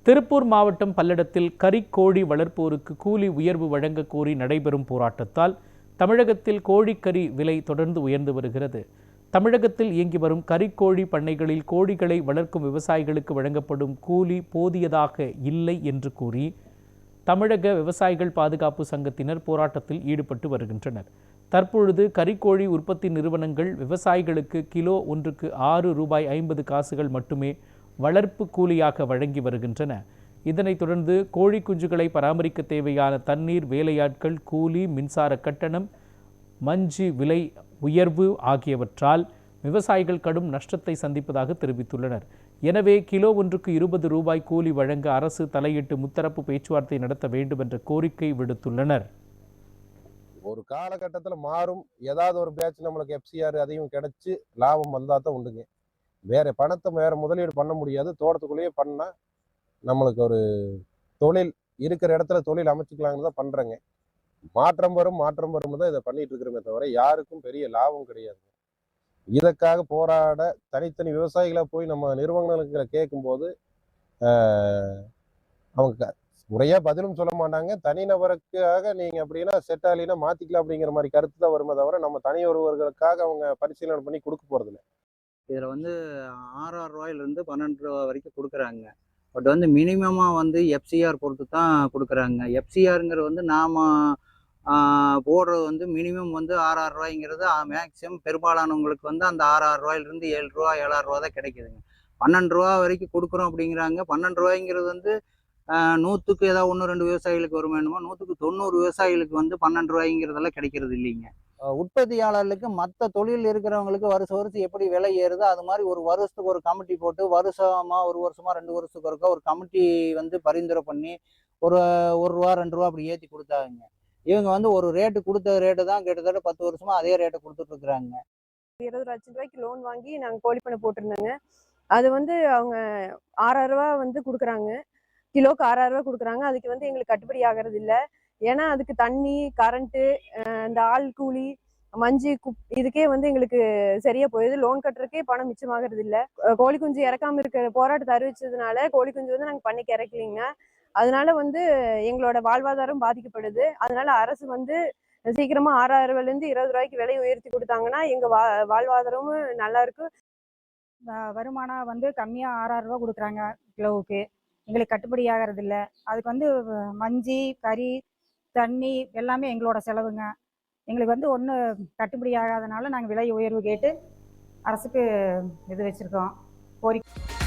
திருப்பூர் மாவட்டம் பல்லடத்தில் கறிக்கோழி வளர்ப்போருக்கு கூலி உயர்வு வழங்க கோரி நடைபெறும் போராட்டத்தால் தமிழகத்தில் கோழிக்கறி விலை தொடர்ந்து உயர்ந்து வருகிறது. தமிழகத்தில் இயங்கி வரும் கறிக்கோழி பண்ணைகளில் கோழிகளை வளர்க்கும் விவசாயிகளுக்கு வழங்கப்படும் கூலி போதியதாக இல்லை என்று கூறி தமிழக விவசாயிகள் பாதுகாப்பு சங்கத்தினர் போராட்டத்தில் ஈடுபட்டு வருகின்றனர். தற்பொழுது கறிக்கோழி உற்பத்தி நிறுவனங்கள் விவசாயிகளுக்கு கிலோ ஒன்றுக்கு ₹6.50 மட்டுமே வளர்ப்பு கூலியாக வழங்கி வருகின்றன. இதனைத் தொடர்ந்து கோழி குஞ்சுகளை பராமரிக்க தேவையான தண்ணீர், வேலையாட்கள், கூலி, மின்சார கட்டணம், மஞ்சு விலை உயர்வு ஆகியவற்றால் விவசாயிகள் கடும் நஷ்டத்தை சந்திப்பதாக தெரிவித்துள்ளனர். எனவே கிலோ ஒன்றுக்கு ₹20 கூலி வழங்க அரசு தலையிட்டு முத்தரப்பு பேச்சுவார்த்தை நடத்த வேண்டும் என்ற கோரிக்கை விடுத்துள்ளனர். ஒரு காலகட்டத்தில் மாறும். ஏதாவது ஒரு பேட்ச் நம்மளுக்கு FCR அதையும் கிடைச்சி லாபம் வந்தால் தான் உண்டுங்க. வேற பணத்தை வேற முதலீடு பண்ண முடியாது. தோட்டத்துக்குள்ளேயே பண்ணால் நம்மளுக்கு ஒரு தொழில் இருக்கிற இடத்துல தொழில் அமைச்சிக்கலாம்னு தான் பண்ணுறேங்க. மாற்றம் வரும் தான் இதை பண்ணிட்டு இருக்கிறோமே தவிர யாருக்கும் பெரிய லாபம் கிடையாது. இதற்காக போராட தனித்தனி விவசாயிகளை போய் நம்ம நிறுவனங்களை கேட்கும்போது அவங்க முறையா பதிலும் சொல்ல மாட்டாங்க. தனிநபருக்காக நீங்க அப்படின்னா செட் ஆலினா மாத்திக்கலாம் அப்படிங்கிற மாதிரி கருத்து தான் வருமே தவிர நம்ம தனி ஒருவர்களுக்காக அவங்க பரிசீலனை பண்ணி கொடுக்க போறதில்ல. இதுல ₹6 ₹12 வரைக்கும் கொடுக்குறாங்க. பட் மினிமமா FCR பொறுத்து தான் கொடுக்குறாங்க. FCRங்கிறது நாம போடுறது மினிமம் ₹6.50 மேக்சிமம் பெரும்பாலானவங்களுக்கு அந்த ₹6.50 ₹7 ₹7.5 தான் கிடைக்குதுங்க. ₹12 வரைக்கும் கொடுக்குறோம் அப்படிங்கிறாங்க. ₹12ங்கிறது 100க்கு ஏதாவது 1-2 விவசாயிகளுக்கு வருமானமோ, 100க்கு 90 விவசாயிகளுக்கு ₹12ங்கிறதெல்லாம் கிடைக்கிறது இல்லைங்க. உற்பத்தியாளர்களுக்கு மற்ற தொழில் இருக்கிறவங்களுக்கு வருஷம் எப்படி விலை ஏறுதோ அது மாதிரி ஒரு வருஷத்துக்கு ஒரு கமிட்டி போட்டு வருஷமா 1 வருஷமா 2 வருஷத்துக்கு ஒருக்கா ஒரு கமிட்டி பரிந்துரை பண்ணி ஒரு ₹1 ₹2 அப்படி ஏற்றி கொடுத்தாங்க. இவங்க ஒரு ரேட்டு கொடுத்த ரேட்டு தான் கிட்டத்தட்ட 10 வருஷமா அதே ரேட்டை கொடுத்துட்டு இருக்கிறாங்க. 20 லட்சம் ரூபாய்க்கு லோன் வாங்கி நாங்கள் கோழி பண்ணை போட்டிருந்தோங்க. அது அவங்க ₹6 கொடுக்குறாங்க. கிலோக்கு ₹6 கொடுக்குறாங்க. அதுக்கு எங்களுக்கு கட்டுப்படி ஆகிறது இல்லை. ஏன்னா அதுக்கு தண்ணி, கரண்ட்டு, இந்த ஆள் கூலி, மஞ்சு இதுக்கே எங்களுக்கு சரியா போயிடுது. லோன் கட்டுறதுக்கே பணம் மிச்சமாகிறது இல்லை. கோழி குஞ்சு இறக்காம இருக்கிற போராட்டத்தை அறிவிச்சதுனால கோழி குஞ்சு நாங்கள் பண்ணைக்கு இறக்கலிங்க. அதனால எங்களோட வாழ்வாதாரம் பாதிக்கப்படுது. அதனால அரசு சீக்கிரமா ₹6.50 ₹20 விலை உயர்த்தி கொடுத்தாங்கன்னா எங்க வாழ்வாதாரமும் நல்லா இருக்கு. வருமானம் கம்மியா ₹6 கொடுக்குறாங்க கிலோவுக்கு. எங்களுக்கு கட்டுப்படி ஆகிறது இல்லை. அதுக்கு மஞ்சி, கறி, தண்ணி எல்லாமே எங்களோட செலவுங்க. எங்களுக்கு ஒன்றும் கட்டுப்படி ஆகாதனால நாங்கள் விலை உயர்வு கேட்டு அரசுக்கு இது வச்சிருக்கோம் கோரிக்கை.